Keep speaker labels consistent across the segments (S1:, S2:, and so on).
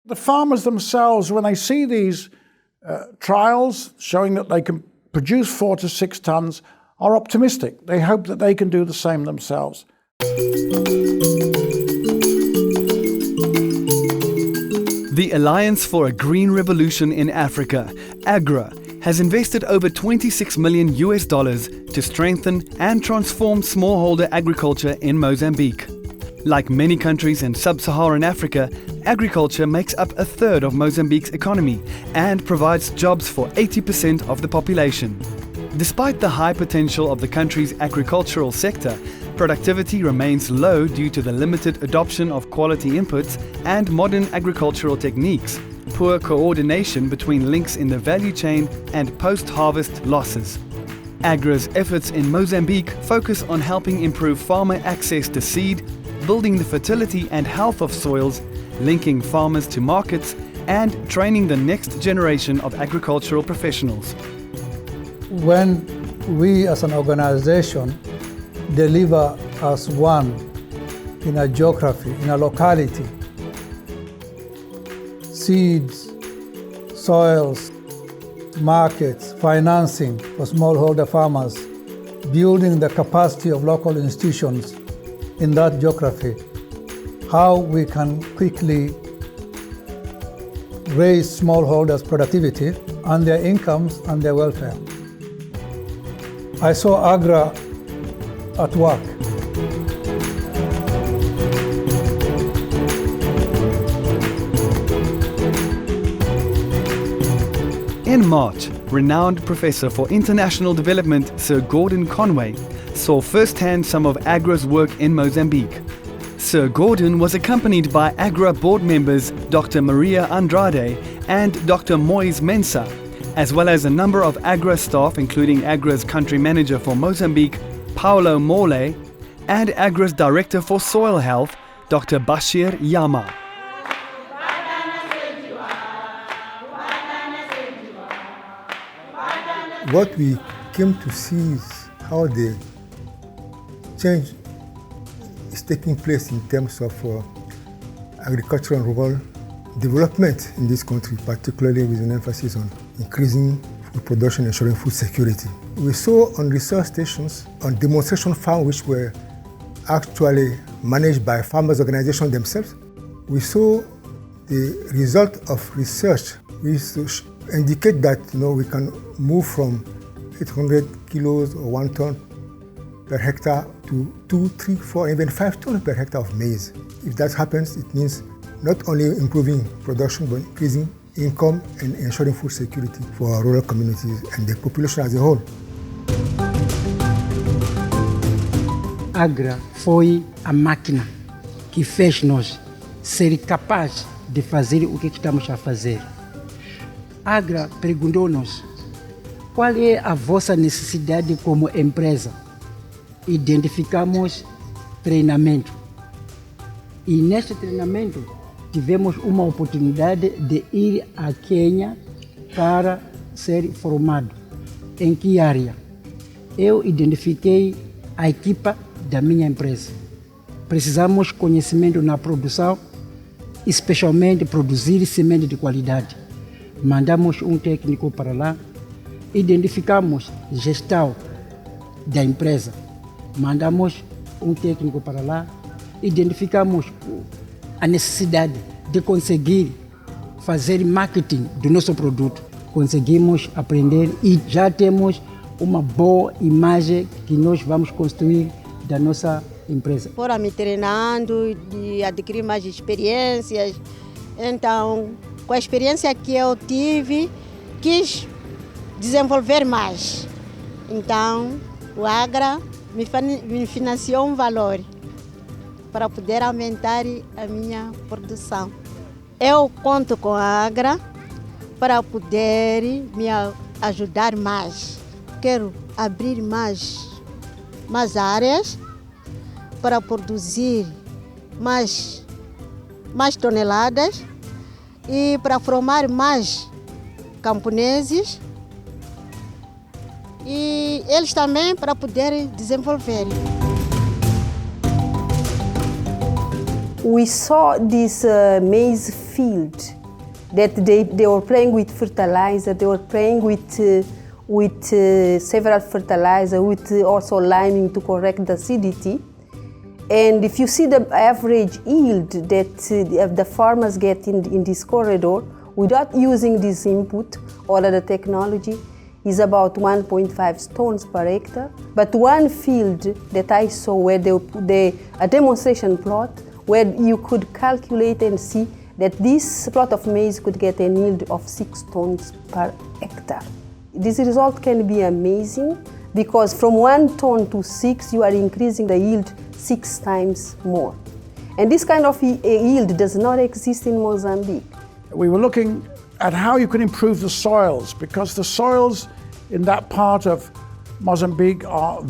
S1: The farmers themselves, when they see these trials showing that they can produce 4 to 6 tons, are optimistic. They hope that they can do the same themselves.
S2: The Alliance for a Green Revolution in Africa, AGRA, has invested over $26 million to strengthen and transform smallholder agriculture in Mozambique. Like many countries in sub-Saharan Africa, agriculture makes up a third of Mozambique's economy and provides jobs for 80% of the population. Despite the high potential of the country's agricultural sector, productivity remains low due to the limited adoption of quality inputs and modern agricultural techniques, poor coordination between links in the value chain, and post-harvest losses. AGRA's efforts in Mozambique focus on helping improve farmer access to seed, building the fertility and health of soils, linking farmers to markets, and training the next generation of agricultural professionals.
S3: When we as an organization deliver as one in a geography, in a locality, seeds, soils, markets, financing for smallholder farmers, building the capacity of local institutions in that geography, how we can quickly raise smallholders' productivity and their incomes and their welfare. I saw AGRA at work.
S2: In March, renowned professor for international development Sir Gordon Conway saw firsthand some of AGRA's work in Mozambique. Sir Gordon was accompanied by AGRA board members Dr. Maria Andrade and Dr. Moise Mensah, as well as a number of AGRA staff, including AGRA's country manager for Mozambique, Paulo Mole, and AGRA's director for soil health, Dr. Bashir Yama.
S4: What we came to see is how the change is taking place in terms of agricultural and rural development in this country, particularly with an emphasis on increasing food production, ensuring food security. We saw on research stations, on demonstration farms which were actually managed by farmers' organizations themselves, we saw the result of research which indicate that we can move from 800 kilos or 1 ton per hectare to 2, 3, 4, even 5 tons per hectare of maize. If that happens, it means not only improving production, but increasing income and ensuring food security for our rural communities and the population as a whole.
S5: AGRA foi a máquina que fez nós ser capaz de fazer o que estamos a fazer. AGRA perguntou-nos qual é a vossa necessidade como empresa. Identificamos treinamento. E neste treinamento tivemos uma oportunidade de ir a Quênia para ser formado. Em que área? Eu identifiquei a equipa da minha empresa. Precisamos de conhecimento na produção, especialmente produzir semente de qualidade. Mandamos um técnico para lá, identificamos gestão da empresa. Mandamos um técnico para lá, identificamos a necessidade de conseguir fazer marketing do nosso produto. Conseguimos aprender e já temos uma boa imagem que nós vamos construir da nossa empresa.
S6: Foram me treinando e adquirir mais experiências. Então, com a experiência que eu tive, quis desenvolver mais. Então, o AGRA me financiou um valor para poder aumentar a minha produção. Eu conto com a AGRA para poder me ajudar mais. Quero abrir mais áreas para produzir mais toneladas e para formar mais camponeses e eles também para poder desenvolver.
S7: we saw this maize field that they were playing with fertilizer, they were playing with several fertilizer, with also liming to correct the acidity. And if you see the average yield that the farmers get in this corridor, without using this input or other technology, is about 1.5 tons per hectare. But one field that I saw where a demonstration plot where you could calculate and see that this plot of maize could get a yield of 6 tons per hectare. This result can be amazing because from 1 ton to 6, you are increasing the yield 6 times more. And this kind of yield does not exist in Mozambique.
S1: We were looking at how you can improve the soils, because the soils in that part of Mozambique are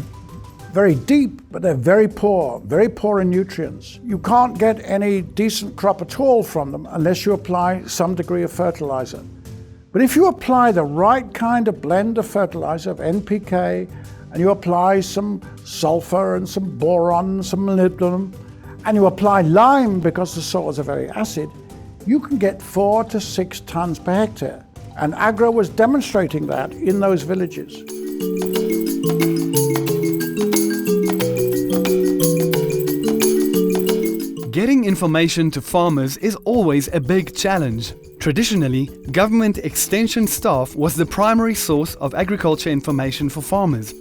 S1: very deep, but they're very poor in nutrients. You can't get any decent crop at all from them unless you apply some degree of fertilizer. But if you apply the right kind of blend of fertilizer, of NPK, and you apply some sulfur and some boron, some molybdenum, and you apply lime because the soils are very acid, you can get 4 to 6 tons per hectare. And AGRA was demonstrating that in those villages.
S2: Getting information to farmers is always a big challenge. Traditionally, government extension staff was the primary source of agriculture information for farmers.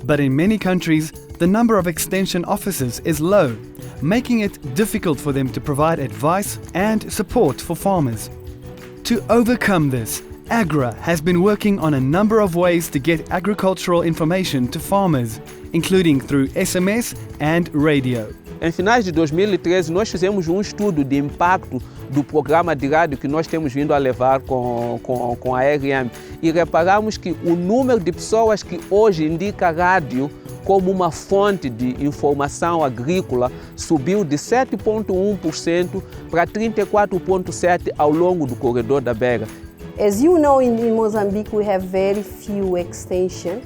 S2: But in many countries, the number of extension officers is low, making it difficult for them to provide advice and support for farmers. To overcome this, AGRA has been working on a number of ways to get agricultural information to farmers, including through SMS and radio.
S8: Em finais de 2013, nós fizemos estudo de impacto do programa de rádio que nós temos vindo a levar com a AGRA e reparamos que o número de pessoas que hoje indica a rádio como uma fonte de informação agrícola subiu de 7,1% para 34,7% ao longo do corredor da Beira.
S7: As you know, in Mozambique we have very few extension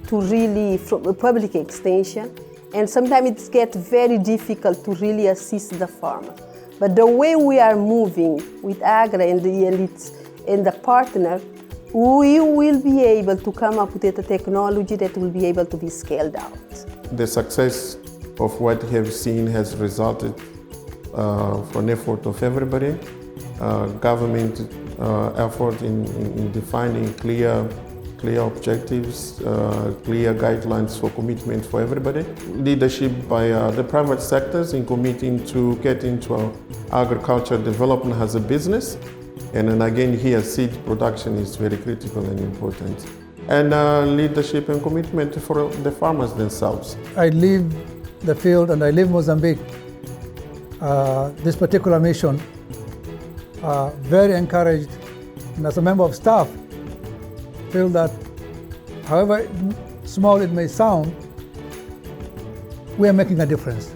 S7: to really, public extension, and sometimes it gets very difficult to really assist the farmer. But the way we are moving with AGRA and the partner, we will be able to come up with a technology that will be able to be scaled out.
S9: The success of what we have seen has resulted from effort of everybody, government effort in defining clear objectives, clear guidelines for commitment for everybody. Leadership by the private sectors in committing to get into agriculture development as a business. And then again here, seed production is very critical and important. And leadership and commitment for the farmers themselves.
S3: I leave the field and I leave Mozambique. This particular mission, very encouraged, and as a member of staff, feel that however small it may sound, we are making a difference.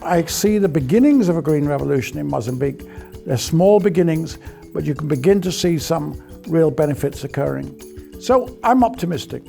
S1: I see the beginnings of a green revolution in Mozambique. They're small beginnings, but you can begin to see some real benefits occurring. So I'm optimistic.